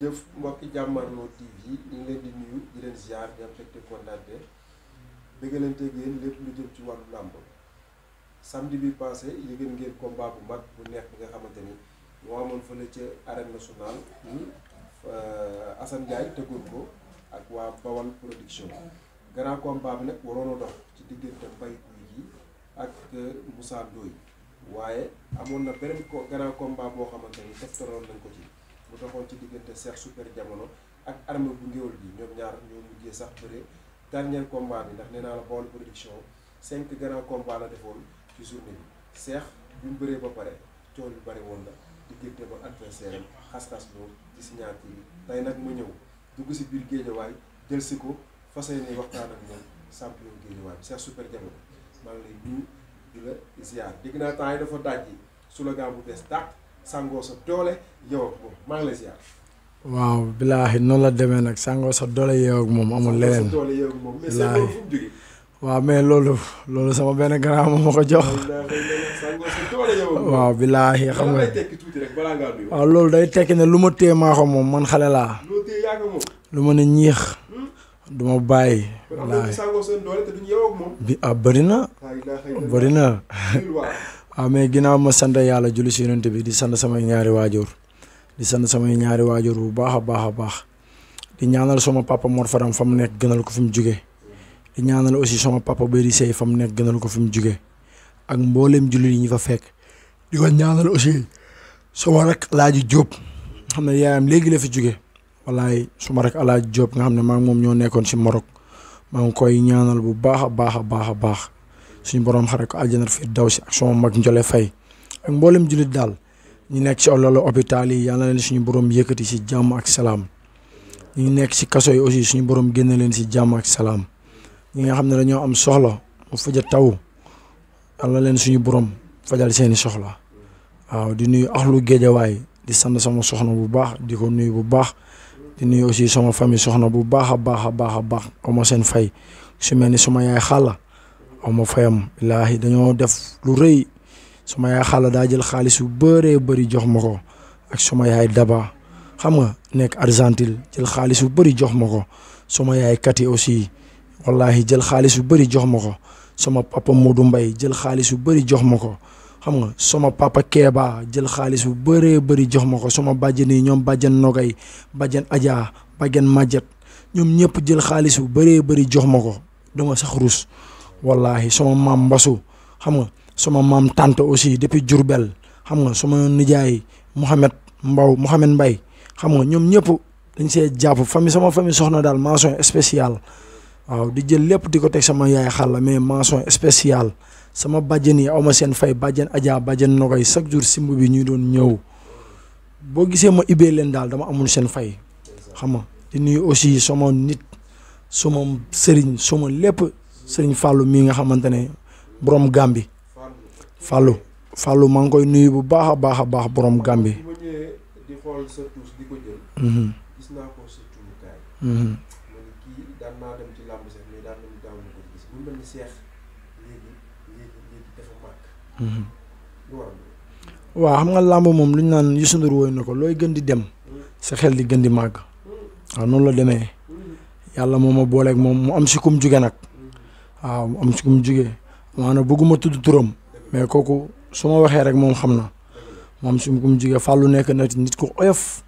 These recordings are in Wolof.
jëf mbokki Jàmmarloo TV ñu ngi leen di nuyu di leen ziar di am fekte kontaante bëggalante ak yéen lépp lu jëm ci wàllu làmb samedi bi passé yëgën ngeen combat bu mag bu neex bi nga xamante ni moo amoon fële ca arène nationale ni Assane Ndiaye tëggoon ko ak waa Bawal production grand combat bi nag waroon a dox ci diggante Mbaye Gouy Gui ak Moussa Ndoye waaye amoon na beneen grand combat boo xamante ni teftoroon nañ ko ci mu doxoon ci diggante Cheikh Super Jamono ak armée bu ngéwël bi ñoom ñaar ñoo mujjee sax bëre dernier combat bi ndax nee naa la Bawol production 5 grands combats la defoon ci journée bi Cheikh bi mu bëree ba pare coow yu bari woon la diggante ba adversaire am xas-xas loolu ci signature yi tey nag ma ñëw dugg si biir géejawaay jël si ko fas yéene waxtaan ak ñoom champion géejawaay bi Cheikh Super Jamono maa ngi lay nuyu di la ziar dégg naa temps yi dafa daaj yi slogan bu bees dàq sangoo sa doole yow ak moom maa ngi lay ziar. waaw bilaahi noonu la demee nag sangoo sa doole yow ak moom amul leneen. doole yow ak moom mais c'est fu mu jógee. waaw mais loolu sama benn grand moom ma ko jox. sangoo sa doole yow ak moom. waaw bilaahi xam nga. lay tekki tuuti rek balaa ngaa nuyu. waaw loolu day tekki ne lu ma téye maa ko moom man xale laa. loo téye yaa ko moom. lu ma ne ñiix. du ma bàyyi. bilaahi sangoo seen doole te duñu yow ak moom. bëri na. bëri na. waaw mais ginnaaw ma sant yàlla julli si yonent bi di sant samay ñaari waajur bu baax a baax a baax di ñaanal sama papa Mor Fadam fa mu nekk gënal ko fi mu jugee di ñaanal aussi sama papa Béri Sey fa mu nekk gënal ko fi mu jugee ak mboolem julli yi ñu fa fekk di ko ñaanal aussi sama rek Alaaji Jóob xam ne yaayam léegi la fi jugee wallaay suma rek Alaaji Jóob nga xam ne maa ngi moom ñoo nekkoon si Maroc maa ngi koy ñaanal bu baax a baax a baax a baax suñu borom xare ko àjjana fi daw si ak sama mag Njole Fay ak mboolem jullit daal ñu nekk si loolu hôpital yi yàlla leen suñu borom yëkkati si jàmm ak salaam ñu nekk si kaso yi aussi suñu borom génne leen si jàmm ak salaam ñi nga xam ne dañoo am soxla mu faja taw yàlla leen suñu borom fajal seeni soxla waaw di nuyu axlu géejawaay di sant sama soxna bu baax di ko nuyu bu baax di nuyu aussi sama famille soxna bu baax a baax a baax a baax ama seen fay su mel ni suma yaay xàlla aw ma fayam billaahi dañoo def lu rëy suma yaay xàlla daa jël xaalis yu bëree bëri jox ma ko ak suma yaay daba xam nga nekk Argentine jël xaalis yu bëri jox ma ko suma yaay kati aussi wallaahi jël xaalis yu bëri jox ma ko sama papa Modou Mbaye jël xaalis yu bëri jox ma ko xam nga sama papa Kéba jël xaalis yu bëree bëri jox ma ko sama bàjjen yi ñoom bàjjen Nogay bàjjen Adja bàjjen Majet ñoom ñëpp jël xaalis yu bëree bëri jox ma ko dama sax rus wallahi sama maam Mbasu xam nga sama maam tante aussi depuis Diourbel xam nga sama nijaay Mouhamed Mbaye xam nga ñoom ñëpp dañ see jàpp sama famille soxna daal mention spéciale waaw di jël lépp di ko teg sama yaay xàlla mais mention spéciale sama bàjjen yi aw ma seen fay bàjjen Adja bàjjen Nogay chaque jour simb bi ñuy doon ñëw boo gisee ma ibbee leen daal dama amul seen fay xam nga di nuyu aussi sama nit sama sëriñ sama lépp sëriñ Fallou mii nga xamante ne borom Gambi Fallou maa ngi koy nuyu bu baax a baax a baax borom Gambi. bu ma ñëwee di xool sa tuus di ko jël. gis naa ko sa tuurukaay. ma ne kii daan naa dem ci làmb sax mais daan nañu daaw ñu ko gis mu mel ni Cheikh léegi dafa màgg. lu waral. waaw xam nga làmb moom lu ñu naan Youssou Ndour woy na ko looy gën di dem sa xel di gën di màgg waaw noonu la demee yàlla moo ma booleeg moom mu am si kum jóge nag. waaw am si kum jugee maanaam bëgguma tudd turam mais kooku su ma waxee rek moom xam na moom si kum jugee Fallou nekk na nit ku oyof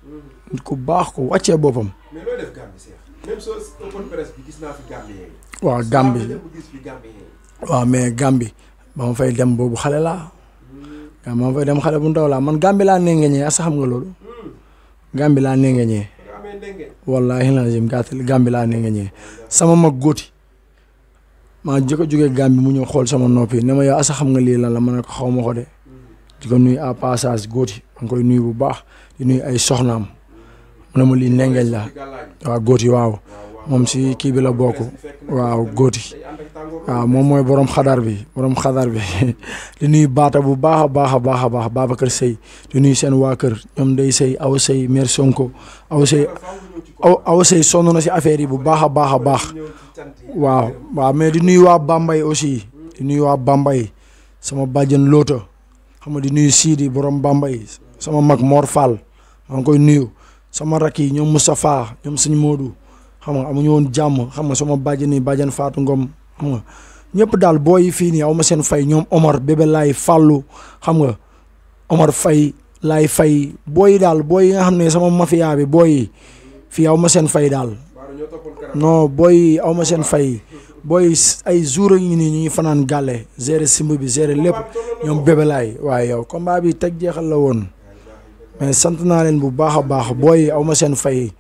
nit ku baax ko wàccee boppam. mais loo def Gambie Cheikh même soo open presse bi gis naa fi Gambie. waaw Gambie waaw mais Gambie ba ma fay dem boobu xale laa ba ma fay dem xale bu ndaw laa man Gambie laa nengeñee asa xam nga loolu Gambie laa nengeñee wallaahi lazim gàttal Gambie laa nengeñee sama mag góoti maa jëkk a jógee Gambie mu ñëw xool sama noppi ne ma yow asa xam nga lii lan la ma ne ko xaw ma ko de di ko nuyu à passage góoti ma ngi koy nuyu bu baax di nuyu ay soxnaam mu ne ma lii nengeñ la waaw góoti waaw moom si kii bi la bokk waaw góoti waaw moom mooy borom xadar bi di nuyu baata bu baax a baax a baax a baax Babacar Sey di nuyu seen waa kër ñoom day Sey aw Sey mère Sonko aw Sey sonn na si affaire yi bu baax a baax a baax waaw mais di nuyu waa Bambay aussi di nuyu waa Bambay sama bàjjen Loota xam nga di nuyu Sidi borom Bambay sama mag Mor Fall maa ngi koy nuyu sama rakk yi ñoom Moustapha ñoom sëñ Modou xam nga amuñu woon jàmm xam nga sama bàjjen yi bàjjen Fatou Ngom xam nga ñëpp daal booy yi fii nii aw ma seen fay ñoom Omar bébé laay fàllu xam nga Omar Faye laay fay booy yi daal booy yi nga xam ne sama mafia bi booy yi fii aw ma seen fay daal non booy yi aw ma seen fay booy ay jour yi nii ñu ngi fanaan gàlle gérer simb bi gérer lépp ñoom bébé laay waaye yow combat bi teg jeexal la woon mais sant naa leen bu baax a baax booy yi aw ma seen fay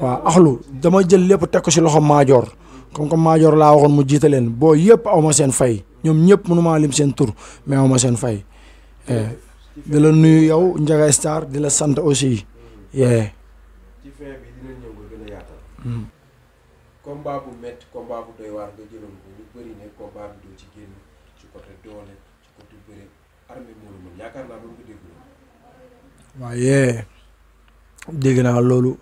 waaw axlu dama jël lépp teg ko si loxo maajoor comme que maajoor laa waxoon mu jiite leen booy yëpp aw ma seen fay ñoom ñëpp mënumaa lim seen tur mais aw ma seen fay di la nuyu yow Ndiaga Star di la sant aussi yee ci fin bi dina ñëw nga gën a yaatal combat bu métti combat bu doy waar nga jëloon ko ñu bëri ne combat bi doo ci génn ci côté doole ci côté bëre armée moo la mën yaakaar naa doon nga dégg waaye dégg naa loolu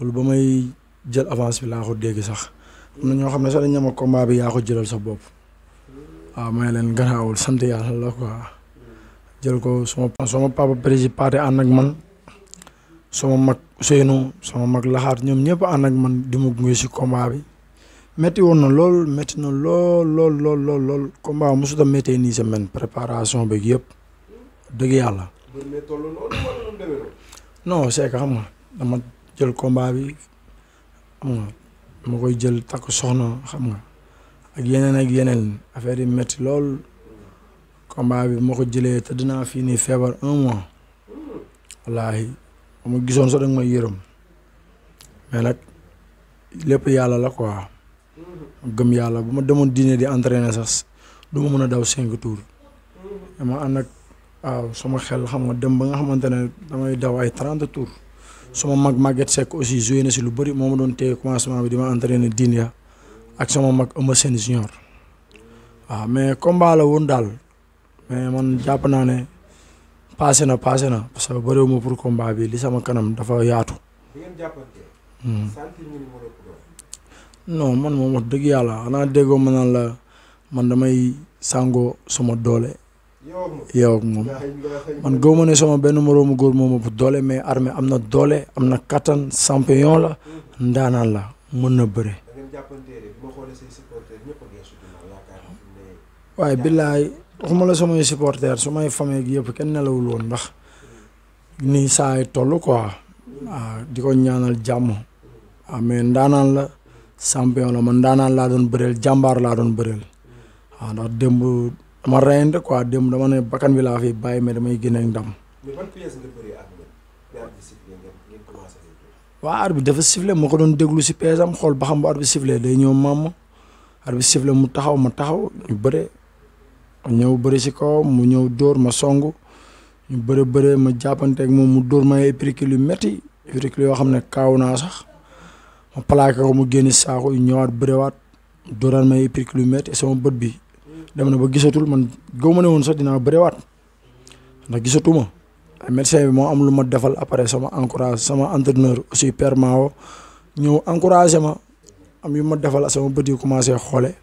ba may jël avance bi laa ko dégg sax am na ñoo xam ne sax dañ ñama combat bi yaa ko jëlal sa bopp waaw may leen garaawul sant yàlla la quoi jël ko sama papa président Pathé ànd ak man sama mag Ousseynou sama mag Laxaat ñoom ñëpp ànd ak man di ma gunge si combat bi métti woon na lool métti na lool combat mosut a méttee nii semaine préparation beeg yëpp dëgg yàlla. non c'est que xam nga dama jël combat bi xam nga dama koy jël takk soxna xam nga ak yeneen affaire yi métti lool. combat bi ma ko jëlee te dinaa fii nii feebar 1 mois wallaahi ba ma gisoon sax danga may yërëm mais nag lépp yàlla la quoi gëm yàlla bu ma demoon dîner di entraîner sax du ma mën a daw 5 tours dama ànd ak waaw sama xel xam nga dem ba nga xamante ne damay daw ay 30 tours sama mag Maguette Seck aussi joué na si lu bëri moo ma doon téye commencement bi di ma entraîner dîner ak sama mag Eumeu Sène junior waaw mais combat la woon daal. mais man jàpp naa ne passé na parce que bëriwuma pour combat bi li sama kanam dafa yaatu. non man moom wax dëgg yàlla xanaa déggoo ma naan la man damay sàngoo sama doole. yow ak moom man gëw ma ne sama benn moroomu góor moom ëpp doole mais Armé am na doole am na kattan champion la ndaanaan la mën na bëre. waaye billaay waxuma la samay supporter samay famille gi yëpp kenn nelawul woon ndax nii saa yi toll quoi waaw di ko ñaanal jàmm waaw mais ndaanaan la champion la man ndaanaan laa doon bëreel jàmbaar laa doon bëreel waaw ndax démb dama reyante quoi démb dama ne bakkan bi laa fi bàyyi mais damay génne ndam. waa arbitre dafa sifflé ma ko doon déglu si peesam xool ba xam bu arbitre sifflé day ñëw maam arbitre sifflé mu taxaw ma taxaw ñu bëre. ñëw bëri si kaw mu ñëw dóor ma song ñu bëre ma jàppanteeg moom mu dóor ma ay épercule yu métti épercule yoo xam ne kaaw naa sax ma plaqué ko mu génn saako yu ñëwaat bërewaat dóoraat ma ay épercule yu métti sama bët bi dem na ba gisatul man gaw ma ne woon sax dinaa bërewaat ndax gisatuma médecin bi moo am lu ma defal après sama encourage sama entraîneur aussi Père Mao ñëw encouragé ma am yu ma defal sama bët yi commencé xoole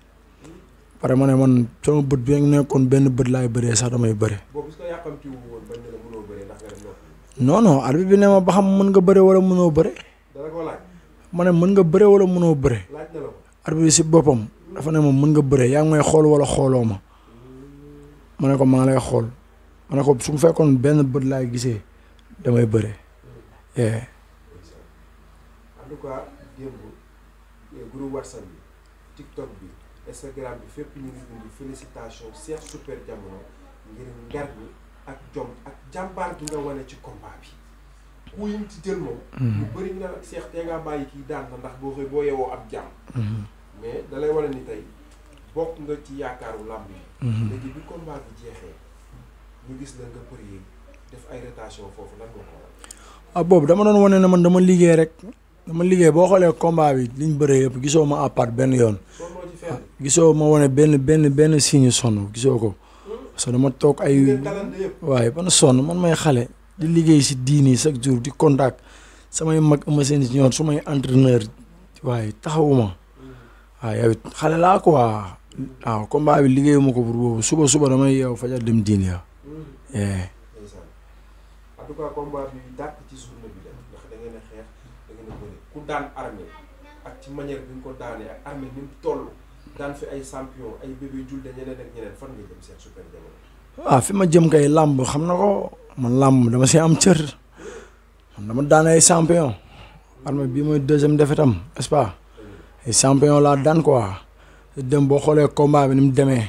pare ma ne man sama bët bi nekkoon benn bët laay bëree sax damay bëre. non arbitre bi ne ma ba xam mën nga bëre wala mënoo bëre. ma ne mën nga bëre wala mënoo bëre. arbitre bi si boppam dafa ne ma mën nga bëre yaa ngi may xool wala xooloo ma. ma ne ko maa lay xool ma ne ko su mu fekkoon benn bët laay gisee damay bëre. en tout cas démb groupe WhatsApp bi TikTok bi Instagram bi fépp ñu ngi bind félicitation Cheikh Super Diamono ngir ngar mi ak jom ak jàmbaar gi nga wane ci combat bi ku yi ci jël moom lu bëri na Cheikh tee ngaa bàyyi kii daan na ndax boo yewoo ab jàmm mais da lay wane ni tey bokk nga ci yaakaaru làmb yi léegi bi combat bi jeexee ñu gis la nga bëri def ay rotation foofu lan nga ko boobu dama doon wane ne man dama liggéey rek boo xoolee combat bi liñ bëree yëpp gisoo ma àppaat benn yoon gisoo ma wane benn signe sonn gisoo ko parce que dama toog ay waaye ban sonn man may xale di liggéey si diini chaque jour di contact samay mag ama seen si ñoom su may entraîneur waaye taxawuma waaw yow it xale laa quoi waaw combat bi liggéeyuma ko pour boobu suba damay yeew fajar dem diini ya en tout cas combat bi dàq ci journée bi ndax da ngeen ngeen a bëri ku daan Armée ak ci manière bi nga ko daanee ak Armée ni mu toll daan fi ay champion ay Bébé Diouldé ñeneen ak ñeneen fan nga jëm Cheikh Super Diamono. waaw fi ma jëm kay làmb xam na ko man làmb dama see am cër man dama daan ay champion Armée bii mooy deuxième défaite am n'est-ce pas ay champion laa daan quoi dem boo xoolee combat bi ni mu demee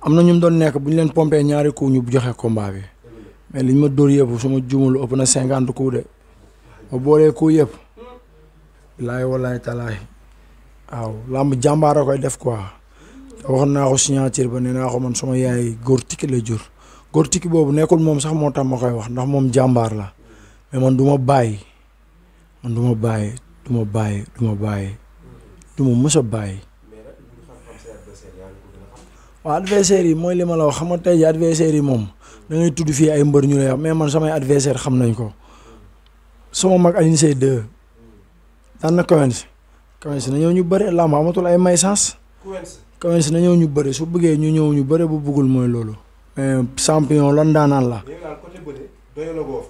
am na ñu doon nekk bu ñu leen pompé ñaari coups ñu joxe combat bi mais liñ ma dóor yëpp su ma juumul ëpp na 50 coups de ba boolee coups yëpp laay walaay talaay waaw làmb jàmbaar a koy def quoi waxoon naa ko signature ba nee naa ko man sama yaay góor tikki la jur góor tikki boobu nekkul moom sax moo tax ma koy wax ndax moom jàmbaar la mais man du ma bàyyi man du ma bàyyi du ma bàyyi du ma bàyyi du ma mës a bàyyi. waaw adversaire yi mooy li ma la wax xam nga tey jii adversaire yi moom da ngay tudd fii ay mbër ñu lay wax mais man samay adversaire xam nañ ko sama mag Alioune Seye 2 daan na Kawens na ñëw ñu bëre làmb amatul ay may sens Kawens na ñëw ñu bëre su bëggee ñu ñëw ñu bëre bu bëggul mooy loolu mais champion lan daanaan la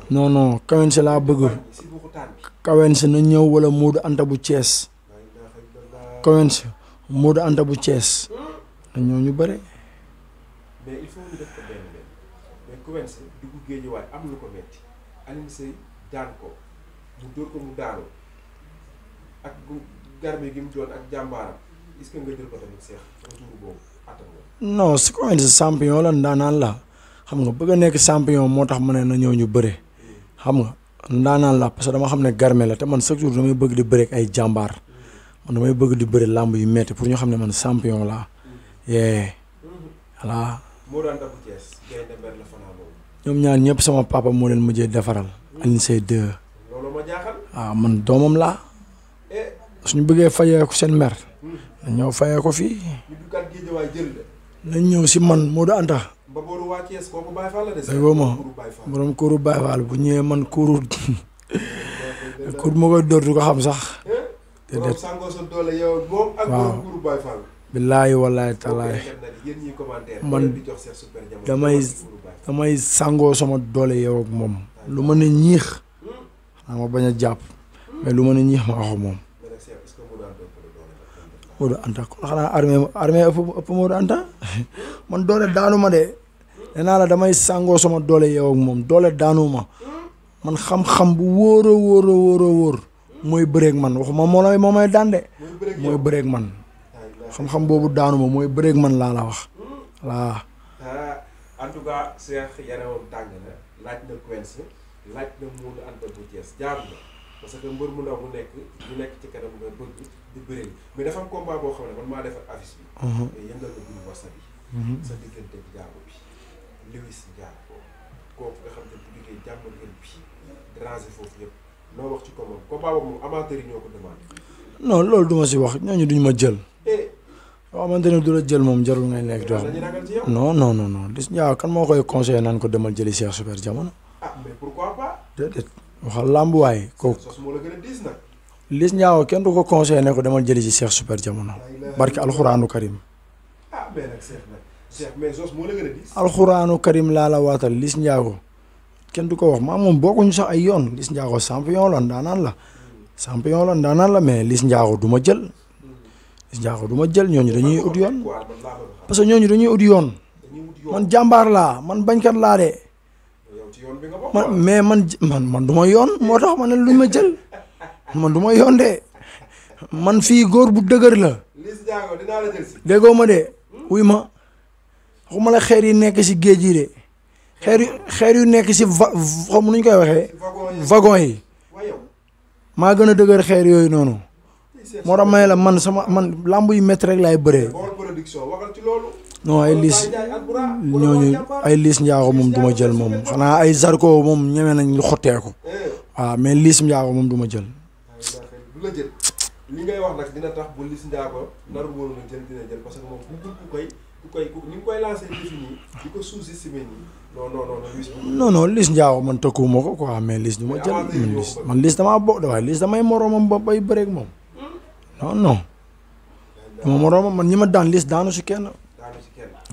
non non Kawens laa bëgg Kawens na ñëw wala Modou Anta bu Thiès Kawens Modou Anta bu Thiès na ñëw ñu bëre. mais il faut ñu def ko benn mais Kawens dugg Géejawaay am lu ko metti Alioune Seye daan ko mu dóor ko mu daanu ak garmi gi mu doon ak jàmbaaram est-ce que nga jël ko tamit Cheikh retour boobu attan nga. non si Kawens champion la ndaanaan la xam nga bëgg a nekk champion moo tax ma ne na ñëw ñu bëre xam nga ndaanaan la parce que dama xam ne garme la te man chaque jour damay bëgg di bëre ak ay jàmbaar man damay bëgg di bëre làmb yu metti pour ñu xam ne man champion la yee voilà. ñoom ñaar ñëpp sama papa moo leen mujjee defaral Alioune Seye 2 waaw man doomam laa suñu bëggee fayee ko seen mer nañ ñëw fayee ko fii nañ ñëw si man Modou Anta déggoo ma borom kuuru Baye Fall bu ñëwee man kuuru kuur ma koy dóor du ko xam sax déedéet waaw billaahi wallaahi talaay man damay sangoo sama doole yow ak moom lu ma ne ñiix xanaa ma bañ a jàpp mais lu ma ne ñiix ma wax moom Modou Anta kon xanaa armée ëpp Modou Anta man doole daanu ma de nee naa la damay sangoo sama doole yow ak moom doole daanu ma man xam-xam bu wóor mooy bëreeg man waxuma moo may daan de mooy bëreeg man xam-xam boobu daanu ma mooy bëreeg man laa la wax voilà. en tout cas Cheikh yaramam tàng na laaj na Kawens laaj na Modou Anta bu Thiès jaar na parce que mbër mu ndaw mu nekk ñu nekk ci kanam nga bëgg di bëri mais dafa am combat boo xam ne man maa defar affiche bi. mais yëngal na guddi wasa bi. sa diggante bi jaago bi Lewis Ndiago kooku nga xam ne bu liggéey jàmm ngeen bi déranger foofu yëpp noo wax ci combat boobu moom amateur yi ñoo ko demandé. non loolu du ma si wax ñooñu duñ ma jël. waaw xamante ne du la jël moom jarul ngay nekk di wax non Liss Ndiago kan moo koy conseillé naan ko demal jëli Cheikh Super Diamono. mais pourquoi pas. déedéet waxal làmb waay kooku. sos moo la gën a diis nag. Liss Ndiago kenn du ko conseillé ne ko demal jëli ci Cheikh Super Diamono. barke alxuraanu karim. mais nag Cheikh mais sos moo la gën a diis. alxuraanu karim laa la waatal Liss Ndiago kenn du ko wax maa moom bokkuñu sax ay yoon Liss Ndiago champion la ndaanaan la. champion la ndaanaan la mais Liss Ndiago du ma jël. Liss Ndiago du ma jël ñooñu dañuy ut yoon parce que ñooñu dañuy ut yoon man jàmbaar laa man bañkat laa de man mais man du ma yoon moo tax ma ne luñ ma jël man du ma yoon de man fii góor bu dëgër la déggoo ma de wuy ma waxuma la xeer yi nekk si géej yi de xeer yu nekk si xam nuñ koy waxee wagon yi maa gën a dëgër xeer yooyu noonu moo tax may la man làmb yu métti rek laay bëree non ay Liss ñooñu ay Liss Ndiago moom du ma jël moom xanaa ay Zarko moom ñeme nañ lu xottee ko waaw mais Liss Ndiago moom du ma jël. li ngay wax nag dina tax bu Liss Ndiago nar woon na jël dina jël parce que moom ni nga koy lancé défi nii di ko sous-estimé nii non Liss Ndiago man tëkkuwuma ko quoi mais Liss du ma jël man Liss damaa bokk waaye Liss damay moroomam ba bay bëreeg moom non dama moroomam man ñi ma daan Liss daanu si kenn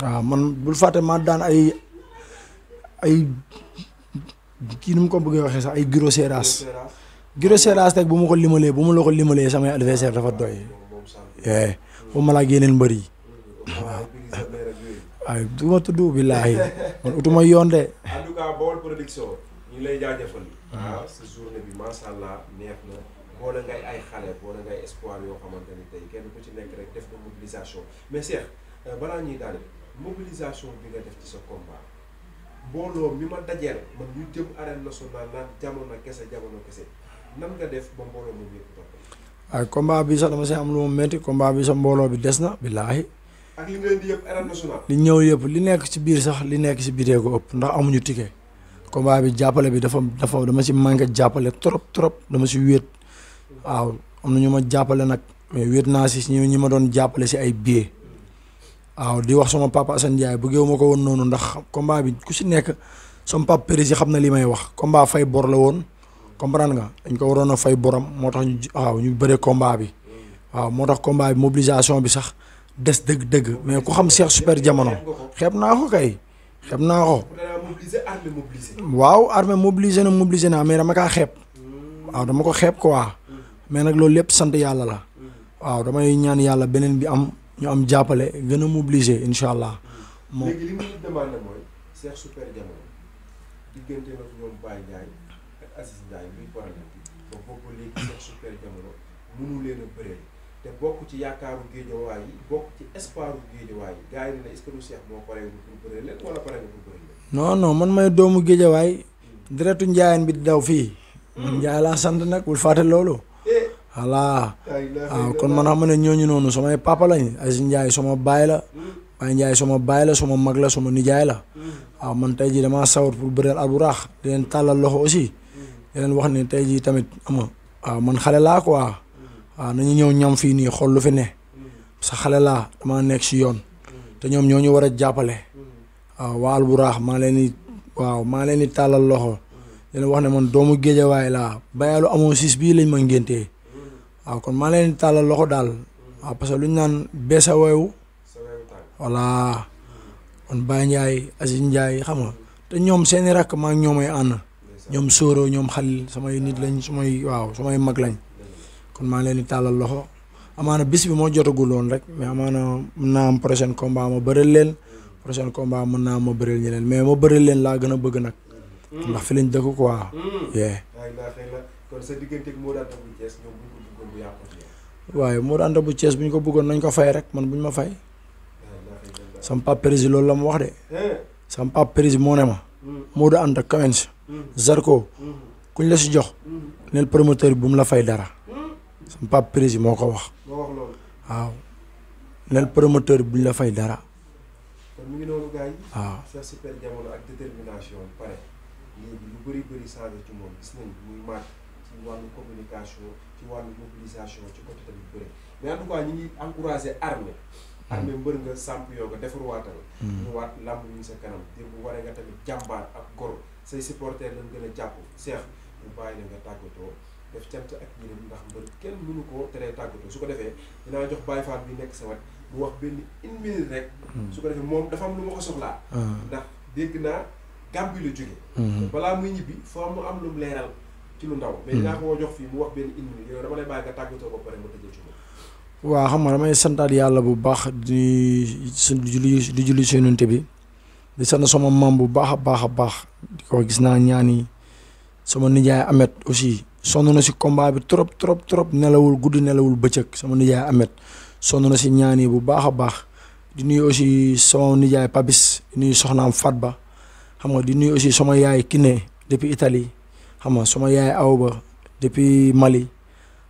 waaw man bul fàtte maa daan ay kii nu mu ko bëggee waxee sax ay Giro Seras Giro Seras rek bu ma ko limalee bu ma la ko limalee samay adversaire dafa doy. bu ma la ak yeneen mbër yi. waaye du ma tudd billaahi man utuma yoon de. en tout cas Baol Production ñu ngi lay jaajëfal. sa journée bi macha allah neex na boole ngay ay xale boole ngay espoir yoo xamante ni tey kenn ku ci nekk rek def na mobilisation mais Cheikh balaa ñuy daal mobilisation bi nga def ci sa combat mbooloo mi ma dajeel man ñu jëm arène nationale naan jamono kese nan nga def ba mbooloo moom yëpp topp. waaye combat bi sax dama si am lu ma métti combat bi sax mbooloo bi des na billaahi. ak li nga indi yëpp arène nationale. li ñëw yëpp li nekk ci biir sax li nekk ci biiree ko ëpp ndax amuñu ticket. combat bi jàppale bi dafa dama si manqué jàppale trop dama si wéet waaw am na ñu ma jàppale nag mais wéet naa si ñi ma doon jàppale si ay billets waaw di wax sama papa Assane Ndiaye bëggeewu ma ko woon noonu ndax combat bi ku si nekk sama papa Péris xam na li may wax combat fay bor la woon comprendre nga dañ ko waroon a fay boram moo tax ñu bëree combat bi waaw moo tax combat bi mobilisation bi sax des dëgg mais ku xam Cheikh Super Diamono xeeb naa ko kay. xeeb naa ko waaw armée mobilisé na mais dama kaa xeeb waaw dama ko xeeb quoi mais nag loolu lépp sant yàlla la waaw damay ñaan yàlla beneen bi am ñu am jàppale gën a mobiliser incha allah. moom léegi li mu demandé mooy Cheikh Super Diamono diggante na ñoom Baye Ndiaye ak Aziz Ndiaye luy problème bi ba boobu léegi Cheikh Super Diamono mënu leen a bëree te bokk ci yaakaaru géejawaay yi bokk ci espoiru géejawaay yi gars yi ne est-ce que lu Cheikh moo paree pour bëree leen wala pare nga pour bëree leen. non man may doomu géejawaay deretu njaayeen bi di daw fii. man Njaay laa sant nag bul fàtte loolu. voilà waaw kon man xam ne ñooñu noonu samay papa lañ Aziz Ndiaye sama baay la. Baye Ndiaye sama baay la sama mag la sama nijaay la. waaw man tey jii damaa sawar pour bëreel Albourakh di leen tàllal loxo aussi. di leen wax ne tey jii tamit ama waaw man xale laa quoi. waaw nañu ñëw ñam fii nii xool lu fi ne. sa xale laa damaa nekk si yoon. te ñoom ñoo ñu war a jàppale. waaw waa Albourakh maa leen di tàllal loxo. di leen wax ne man doomu géejawaay laa bayalu amoo siis bii lañ ma ngéntee. waaw kon maa leen di tàllal loxo daal. waaw parce que lu ñu naan beesa weewu. voilà kon Baye Ndiaye Aziz Ndiaye xam nga te ñoom seeni rakk maa ngi ñoomay ànd. ñoom Soro ñoom Xalil samay nit lañ samay mag lañ. kon maa leen di tàllal loxo amaana bis bi moo jotagul woon rek mais amaana mën naa am prochain combat ma bëreel leen prochain combat mën naa am ma bëreel ñeneen mais ma bëreel leen laa gën a bëgg nag. ndax fi lañ dëkk quoi. kon sa diggante ak Modou Anta bu Thiès ñoom bu ñu ko bëggoon bu yàqu. waaye Modou Anta bu Thiès bu ñu ko bëggoon nañ ko fay rek man bu ñu ma fay. sama papa Péris loolu la mu wax de. sama papa Péris moo ne ma. Modou Anta Kawens. Zarko. kuñ la si jox. neel promoteur bi bu mu la fay dara. sama papa Péris moo ko wax. waaw neel promoteur bi bu ñu la fay dara. kon mu ngi noonu gars yi. waaw Cheikh Super Diamono ak détermination pare léegi lu bëri changé ci moom gis nañ muy màgg ci wàllu communication ci wàllu mobilisation ci côté tamit bëri mais en tout cas ñu ngi encouragé armée. armée mbër nga champion nga defarwaatal. ñu waat làmb ñu sa kanam démb bu waree nga tamit jàmbaar ak gor say supporters lañ gën a jàpp Cheikh ñu bàyyi la nga tàggatoo def cant ak ñeneen ndax mbër kenn mënu koo teree tàggatoo su ko defee dinaa jox Baye Fall bi nekk sa wet mu wax benn une minute rek. su ko defee moom dafa am lu ma ko soxlaa. ndax dégg naa Gambie la jóge. balaa muy ñibbi foo mu am lu mu leeral ci lu ndaw. mais dinaa ko jox fii mu wax benn une minute yow dama lay bàyyi nga tàggatoo ba pare ma tëjee ci moom. waaw xam nga damay santaat yàlla bu baax di julli si Yonent bi di sant sama maam bu baax a baax di ko gis naa ñaani sama nijaay Amet aussi sonn na si combat bi trop nelawul guddi nelawul bëccëg sama nijaay Amet sonn na si ñaani bu baax a baax di nuyu aussi sama nijaay Pabis di nuyu soxnaam Fatba xam nga di nuyu aussi sama yaay Kiné depuis Italie xam nga sama yaay Awba depuis Mali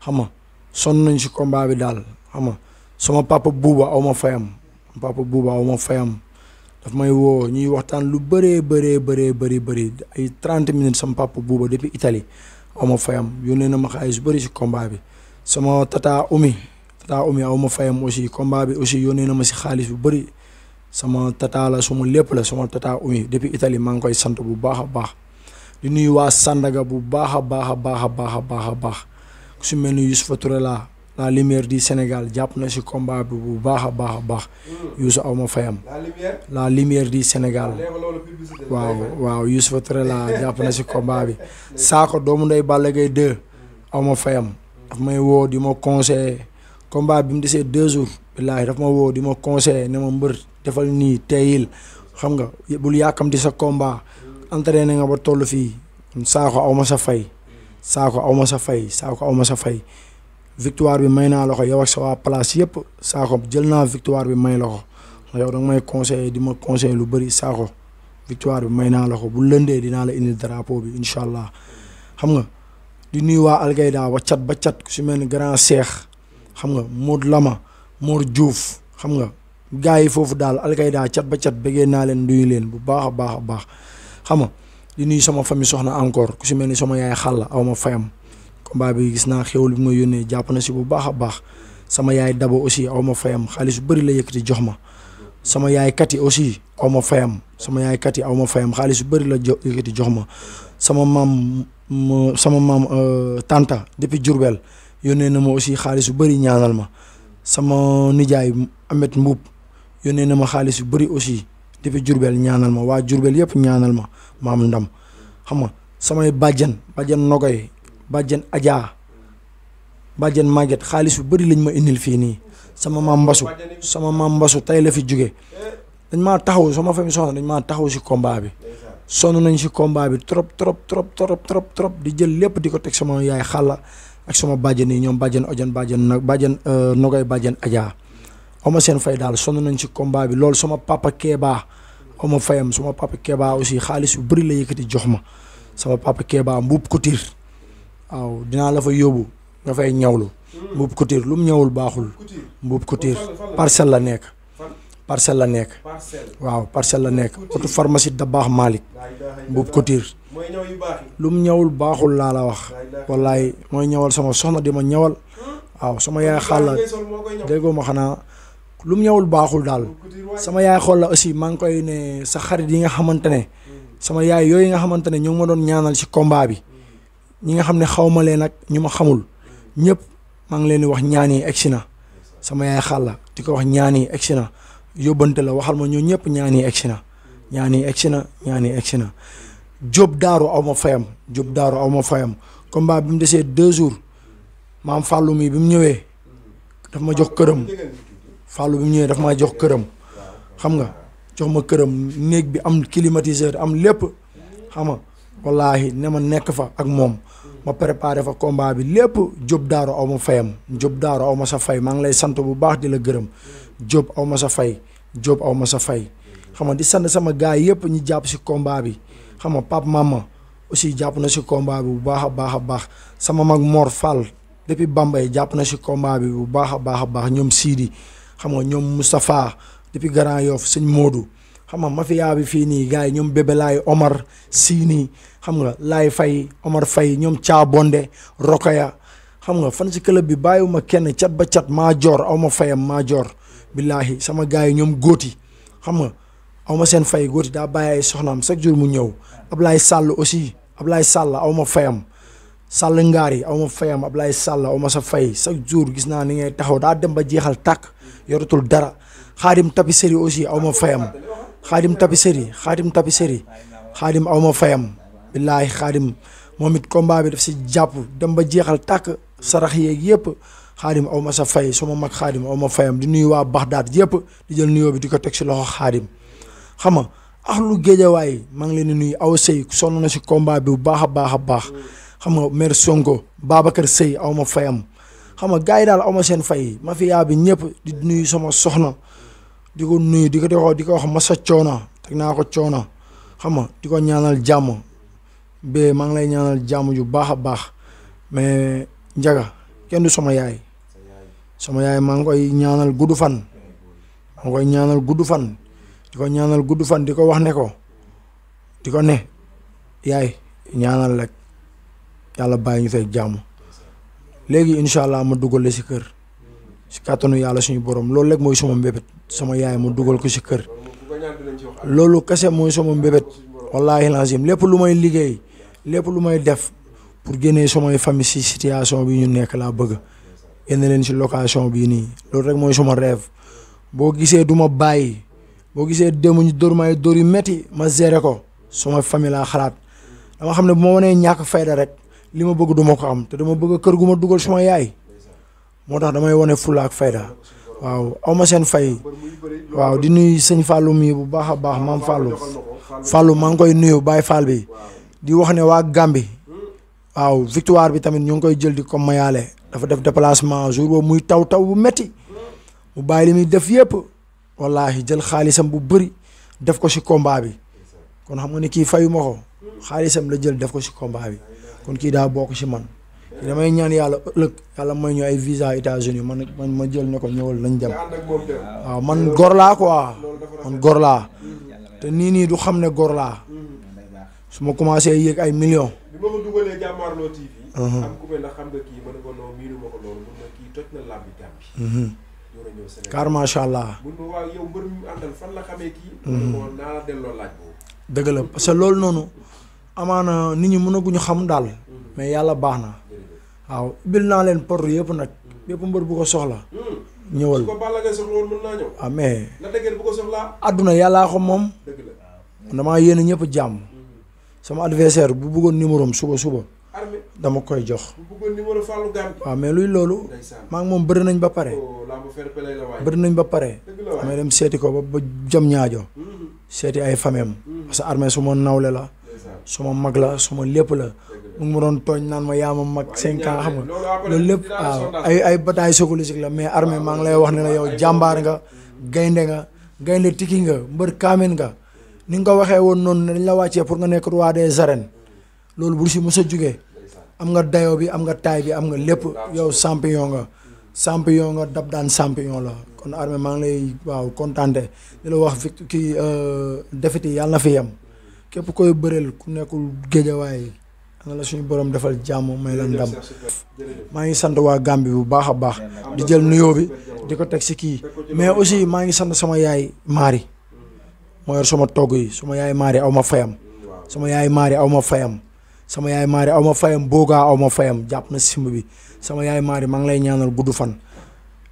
xam nga sonn nañ si combat bi daal xam nga sama papa Bouba aw ma fayam daf may woo ñuy waxtaan lu bëree ay 30 minutes sama papa Bouba depuis Italie aw ma fayam yónnee na ma xaalis bëri si combat bi sama tata Umi aw ma fayam aussi combat bi aussi yónnee na ma si xaalis bu bëri sama tata la suma lépp la sama tata Umi depuis Italie maa ngi koy sant bu baax a baax di nuyu waa Sandaga bu baax a baax ku si mel ni Youssoufa Touré la lumière du Sénégal jàpp na si combat bi bu baax a baax Youssou aw ma fayam la lumière du Sénégal waaw Youssoufa Touré la jàpp na si combat bi saako doomu ndey Balla Gaye 2 aw ma fayam daf may woo di ma conseiller combat bi mu desee 2 jours billaahi daf ma woo di ma conseiller ne ma mbër defal nii teyil xam nga bul yàkkamti sa combat entraîné nga ba toll fii Sakho aw ma sa fay Sakho aw ma sa fay Sakho aw ma sa fay victoire bi may naa la ko yow ak sa waa place yëpp Sakho jël naa victoire bi may la ko yow danga may conseiller di ma conseiller lu bëri Sakho victoire bi may naa la ko bu lëndee dinaa la indil drapeau bi incha allah xam nga di nuyu waa Algayda ba cat ku si mel ni grand Cheikh xam nga Modou Lama Mor Diouf xam nga gars yi foofu daal Algayda cat ba cat bëggee naa leen nuyu leen bu baax a baax xam nga di nuyu sama famille soxna encore ku si mel ni sama yaay xàll aw ma fayam combat bi gis naa xéwal bi ma yónnee jàpp na si bu baax a baax sama yaay Dabo aussi aw ma fayam xaalis bu bëri la yëkkati jox ma sama yaay Kati aussi aw ma fayam sama yaay Kati aw ma fayam xaalis bu bëri la yëkkati jox ma sama maam Tanta depuis Diourbel yónnee na ma aussi xaalis bu bëri ñaanal ma sama nijaay Amet Mbuub yónnee na ma xaalis bu bëri aussi depuis Diourbel ñaanal ma waa Diourbel yëpp ñaanal ma maam ndam xam nga samay bàjjen Nogoy bàjjen Adja bàjjen Maguette xaalis bu bëri lañ ma indil fii nii sama maam Mbasu tey la fi jóge dañ maa taxaw sama famille soxna dañ maa taxaw si combat bi sonn nañ si combat bi trop di jël lépp di ko teg sama yaay xàlla ak sama bàjjen yi ñoom bàjjen Ojan bàjjen Nogoy bàjjen Adja aw ma seen fay daal sonn nañ si combat bi loolu sama papa Kéba aw ma fayam sama papa Kéba aussi xaalis bu bëri la yëkkati jox ma sama papa Kéba Mbuub Couture waaw dinaa la fa yóbbu nga fay ñawlu Mbuub Couture lu mu ñawul baaxul Mbuub Couture parcelle la nekk waaw parcelle la nekk otu pharmacie da baax Malick Mbuub Couture lu mu ñawul baaxul laa la wax wallaay mooy ñawal sama soxna di ma ñawal waaw sama yaay xàlla déggoo ma xanaa lu mu ñawul baaxul daal sama yaay xool la aussi maa ngi koy ne sa xarit yi nga xamante ne sama yaay yooyu nga xamante ne ñoo ngi ma doon ñaanal ci combat bi ñi nga xam ne xaw ma leen ak ñu ma xamul ñëpp maa ngi leen di wax ñaan yi egsi na sama yaay xàlla di ko wax ñaan yi egsi na yóbbante la waxal ma ñoo ñëpp ñaan yi egsi na ñaan yi egsi na Jóob Daaru aw ma fayam combat bi mu desee 2 jours maam Fallou mi bi mu ñëwee daf ma jox këram Fallou bi mu ñëwee daf maa jox këram xam nga jox ma këram néeg bi am climatiseur am lépp xam nga wallaahi ne ma nekk fa ak moom ma préparé fa combat bi lépp Jóob Daaru aw ma fayam Jóob Daaru aw ma sa fay maa ngi lay sant bu baax di la gërëm Jóob aw ma sa fay xam nga di sant sama gars yëpp ñi jàpp si combat bi xam nga Pape Mama aussi jàpp na si combat bi bu baax a baax sama mag Mor Fall depuis Bambey jàpp na si combat bi bu baax a baax ñoom Sidi xam nga ñoom Moustapha depuis Grand Yoff sëñ Modou xam nga mafia bi fii nii gars yi ñoom Bébé Laay Omar Sini xam nga Laay Fay Omar Fay ñoom Caabonde Rokhaya xam nga fan si club bi bàyyiwuma kenn cat ba cat maa joor aw ma fayam maa joor billaahi sama gars yi ñoom góoti xam nga aw ma seen fay góoti daa bàyyi ay soxnaam chaque jour mu ñëw Ablaye Sall aussi Ablaye Sall aw ma fayam Sall ngaar yi aw ma fayam Ablaye Sall aw ma sa fay chaque jour gis naa ni ngay taxaw daa dem ba jeexal tàkk yoratul dara Xaadim tapisserie aussi aw ma fayam Xaadim aw ma fayam billaahi Xaadim moom it combat bi daf si jàpp dem ba jeexal tàkk sarax yeeg yëpp Xaadim aw ma sa fay sama mag Xaadim aw ma fayam di nuyu waa Baxdaad yëpp di jël nuyoo bi di ko teg si loxo Xaadim xam nga lu géejawaay maa ngi leen di nuyu aw sëy sonn na si combat bi bu baax a baax xam nga maire Sonko Babacar Sëy aw ma fayam xam nga gars yi daal aw ma seen fay mafia bi ñëpp di nuyu sama soxna di ko nuyu di ko wax masa coona teg naa ko coona xam nga di ko ñaanal jàmm ba maa ngi lay ñaanal jàmm ju baax a baax mais njaga kenn du sama yaay maa ngi koy ñaanal gudd fan di ko wax ne ko di ko ne yaay ñaanal rek yàlla bàyyi ñu fekk jàmm léegi incha allah ma dugal la si kër si kàttanu yàlla suñu borom loolu rek mooy sama mbébét sama yaay ma dugal ko si kër loolu kese mooy sama mbébét wallaahi lazim lépp lu may liggéey lépp lu may def pour génnee samay famille si situation bi ñu nekk laa bëgg génne leen si location bii nii loolu rek mooy sama rêve boo gisee du ma bàyyi boo gisee démb ñu dóor may dóor yu métti ma géré ko sama famille laa xalaat dama xam ne bu ma wanee ñàkk fayda rek li ma bëgg du ma ko am te dama bëgg kër gu ma dugal suma yaay moo tax damay wane fulla ak fayda waaw aw ma seen fay waaw di nuyu sëñ Fallou mii bu baax a baax maam Fallou maa ngi koy nuyu Baye Fall bi di wax ne waa Gambie waaw victoire bi tamit ñu ngi koy jël di ko mayaale dafa def déplacement jour boobu muy taw bu metti mu bàyyi li muy def yëpp wallaahi jël xaalisam bu bëri def ko si combat bi kon xam nga ni kii fayu ma ko xaalisam la jël def ko si combat bi kon kii daa bokk si man damay ñaan yàlla ëllëg yàlla may ñu ay visa États-Unis man ma jël ne ko ñëwal nañ dem waaw man gor laa quoi man gor laa te nii du xam ne gor laa su ma commencé yéeg ay millions. bi ma ko dugalee Jàmmaarloo TV. am ku mel ne xam nga kii ma ne ko non miinu ma ko loolu mun na kii toj na làmbi Gambie. car macha allah. mun ma waaw yow mbër mi àndal fan la xamee kii. ma ne ko naa la delloo laaj boobu. dëgg la parce que loolu noonu amaana nit ñi mënaguñu xam daal. mais yàlla baax na. waaw bil naa leen porte yëpp nag. yëpp mbër bu ko soxla. ñëwal su ko Balla Gaye soxla woon mën naa ñëw. ah mais. la dëgg bu ko soxlaa. adduna yàllaa ko moom. dëgg la damaa yéene ñëpp jàmm. sama adversaire bu bëggoon numéro am suba. armée dama koy jox. bu bëggoon numéro Fallou Gambie. waaw mais luy loolu. maa ngi moom bëri nañ ba pare. bëri nañ ba pare. damay dem seeti ko ba jam ñaajo. seeti ay famem parce que armée suma nawle la. suma mag la suma lépp la. mu ngi ma doon tooñ naan ma yaa ma mag 5 ans xam nga loolu lépp waaw ay bataille psychologique la mais armée maa ngi lay wax ne la yow jàmbaar nga gaynde tiki nga mbër kaamen nga ni nga ko waxee woon noonu dañ la wàccee pour nga nekk roi des arènes loolu bu si mës a jugee am nga dayo bi am nga taay bi am nga lépp yow champion nga dab daan champion la kon armée maa ngi lay waaw kontaante di la wax kii defeti yàlla na fi yem képp koy bëreel ku nekkul géejawaay na la suñu borom defal jàmm may la ndam maa ngi sant waa Gambie bu baax a baax di jël nuyoo bi di ko teg si kii mais aussi maa ngi sant sama yaay Maari moo yor sama togg yi sama yaay Maari aw ma fayam sama yaay Maari aw ma fayam sama yaay Maari aw ma fayam boogaa aw ma fayam jàpp na simb bi sama yaay Maari maa ngi lay ñaanal gudd fan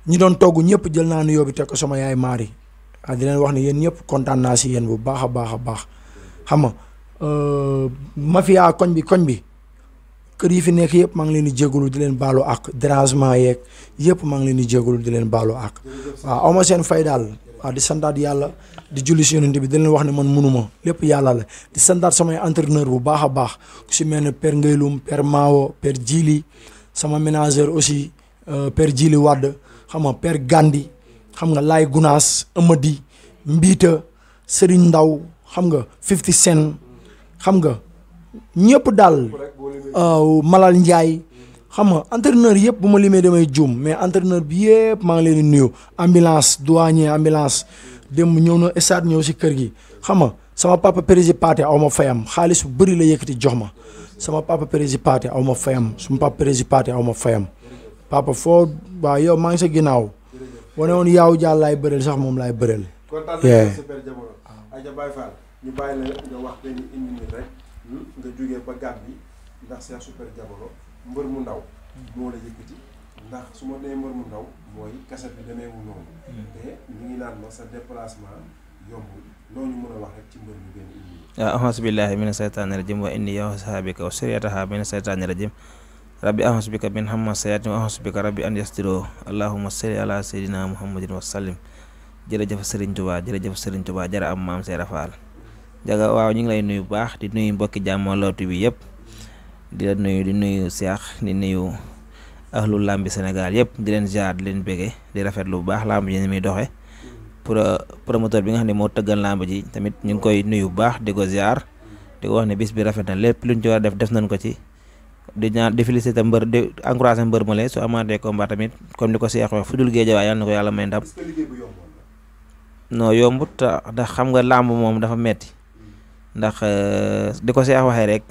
ñi doon togg ñëpp jël naa nuyoo bi teg ko sama yaay Maari ah di leen wax ne yéen ñëpp kontaan naa si yéen bu baax a baax a baax xam nga mafia koñ bi kër yi fi nekk yëpp maa ngi leen di jégalu di leen baalu ak dérangement yeeg yëpp maa ngi leen di jégalu di leen baalu ak waaw awma seen fay daal waaw di santaat yàlla di julli si yonent bi di leen wax ne man mënuma lépp yàlla la di santaat samay entraîneur bu baax a baax ku si mel ne père Ngaylum père Mao père Djili sama ménageur aussi père Djili Wade xam nga père Gandi xam nga Laay Gunaas Amady Mbiita Serigne Ndaw xam nga 50 Cent xam nga ñëpp daal Malal Ndiaye xam nga entraîneur yëpp bu ma limee damay juum mais entraîneur bi yëpp maa ngi leen di nuyu ambulance douanier ambulance dem ñëw na stade ñëw si kër gi xam nga sama papa Pérési Paté aw ma fayam xaalis bu bëri la yëkkati jox ma sama papa Pérési Paté aw ma fayam suma papa Pérési Paté aw ma fayam papa foo waaw yow maa ngi sa ginnaaw wane woon yaaw jàll laay bëreel sax moom laay bëreel. ñu bàyyi la nga wax benn une minute rek nga jógee ba Gambie ndax Cheikh Super Diamono mbër mu ndaw moo la yëkkati ndax su ma nee mbër mu ndaw mooy kaset bi demeewul noonu te ñu ngi naan ma sa déplacement yombul loolu ñu mën a wax rek ci mbër mu benn une minute. waaw ahonsu billahi mina seytaani rajim wa inni yahusaha bika wa suriyataha mina seytaani rajim rabbi ahonsu bika min hamma sayatin wa ahonsu bika rabbi an yastiro allahumma salli ala sayyidina muhammadin wa sallim jërëjëf Serigne Touba jërëjëf Serigne Touba jara am maam Seera Faal jaga waaw ñu ngi lay nuyu bu baax di nuyu mbokki Jàmmaarloo TV yëpp di la nuyu Cheikh di nuyu ahlu lambi Sénégal yëpp di leen ziar di leen bége di rafetlu bu baax lamb ji ni muy doxe promoteur bi nga xam ne moo tëggal lamb ji tamit ñu ngi koy nuyu bu baax di ko ziar di ko wax ne bis bi rafet na lépp luñ ci war a def nañ ko ci di ñaan di féliciter mbër di encourager mbër ma lee su amaatee combat tamit comme ni ko Cheikh wax fu dul géejawaay yàlla na ko yàlla may ndam non yombut ndax xam nga lamb moom dafa metti ndax di ko Cheikh waxee rek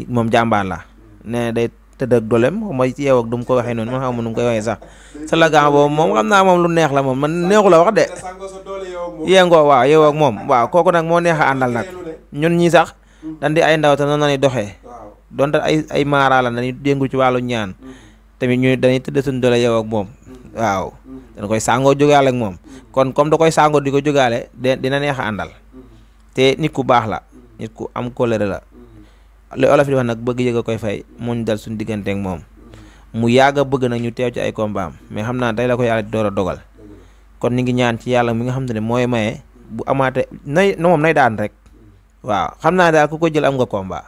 moom jàmbaar la ne day tëdd ak dolem mooy ci yow ak du mu ko waxee noonu man xam nu mu koy waxee sax sa lagan boobu moom xam naa moom lu neex la moom man neexu la wax de yéengoo waaw yow ak moom waaw kooku nag moo neex a àndal nag ñun ñi sax dan di ay ndaw te noonu la ñuy doxee donte ay maara la dañuy déngu ci wàllu ñaan tamit ñu dañuy tëdd suñu doole yow ak moom waaw dañ koy sàngoo jógaale ak moom kon comme da koy sàngoo di ko jógaale dina neex a àndal te nit ku baax la nit ku am kóllëre la li olof di wax nag bëgg yëg a koy fay moo ñu dal suñu digganteek moom mu yàgg a bëgg nag ñu teew ci ay combat am mais xam naa tey la ko yàlla di door a dogal kon ñu ngi ñaan ci yàlla mi nga xam ne mooy maye bu amaate nay moom nay daan rek waaw xam naa daal ku ko jël am nga combat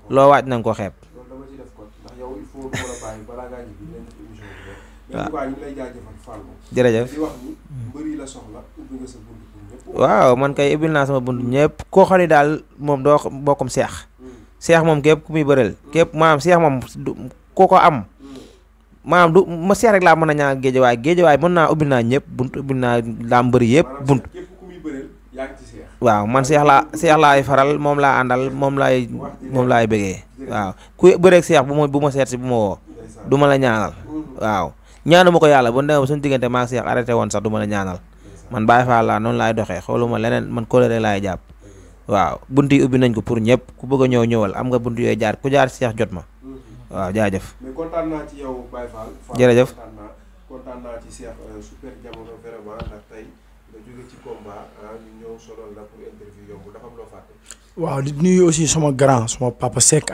loo waaj na nga ko xeeb. loolu dama ci def ko ndax yow il faut nga bàyyi balaa ngaa ñibbi dinañ def émission bi rek. mais bu baax ñu lay jaajëfal Fall moom. jërëjëf di wax ni mbër yi la soxla ubbi nga sa bunt pour ñëpp. waaw man kay ubbil naa sama bunt ñëpp koo xam ne daal moom doo bokkum seex. seex moom képp ku muy bëreel képp maanaam seex moom koo ko am. maanaam du ma seex rek laa mën a ñaan géejawaay mën naa ubbil naa ñëpp bunt ubbil naa laa mbëri yëpp bunt. waaw man seex laay faral moom laa àndal moom laay bëggee waaw ku bëreeg seex bu ma seet si bu ma woo du ma la ñaanal waaw ñaanu ma ko yàlla bu demee ba suñu diggante maa seex arrêté woon sax du ma la ñaanal man Baye Fall laa noonu laay doxee xooluma leneen man kóolóore laay jàpp waaw bunt yi ubbi nañ ko pour ñëpp ku bëgg a ñëwal am nga bunt yooyu jaar ku jaar seex jot ma waaw jaajëf. mais kontaan naa ci yow Baye Fall. jërëjëf kontaan naa ci Cheikh Super Diamono vraiment ndax tey nga jóge ci combat ñu ñëw solo la pour interview yomb dafa am loo fàtte. waaw di nuyu aussi sama grand sama papa Seck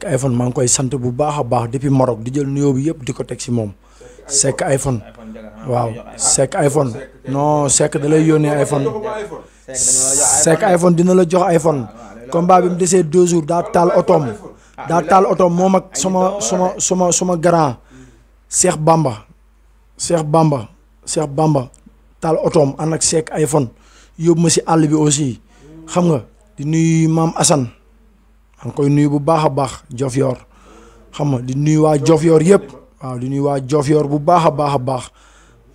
iPhone maa ngi koy sant bu baax a baax depuis Maroc di jël nuyoo bi yëpp di ko teg si moom. Seck iPhone waaw Seck iPhone non Seck da lay yónnee iPhone Seck iPhone dina la jox iPhone combat bi mu desee 2 jours daa taal otoom moom ak sama grand Cheikh Bamba taal otoom ànd ak Seck iPhone yóbbu ma si àll bi aussi xam nga di nuyu maam Assane maa ngi koy nuyu bu baax a baax Diofior xam nga di nuyu waa Diofior yëpp waaw di nuyu waa Diofior bu baax a baax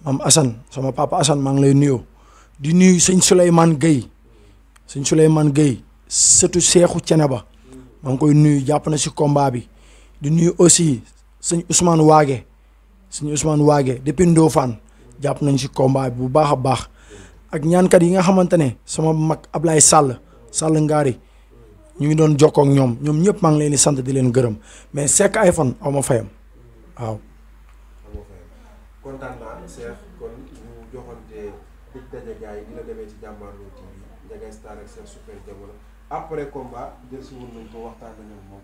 maam Assane sama papa Assane maa ngi lay nuyu di nuyu sëñ Souleymane Gueye sëtu Seexu Ceneba maa ngi koy nuyu jàpp na si combat bi di nuyu aussi sëñ Ousmane Waage depuis Ndofane jàpp nañ si combat bi bu baax a baax ak ñaankat yi nga xamante ne sama mag Ablaye Sall Ngari ñu ngi doon jokkoo ak ñoom ñëpp maa ngi leen di sant di leen gërëm mais Seck iPhone aw ma fayam waaw. kontaan naa Cheikh kon ñu joxante dig daje gars yi dina demee ci Jàmbaarloo TV Ndiaga Star ak Cheikh Super Diamono après combat jël si woon nañ ko waxtaan nañu moom.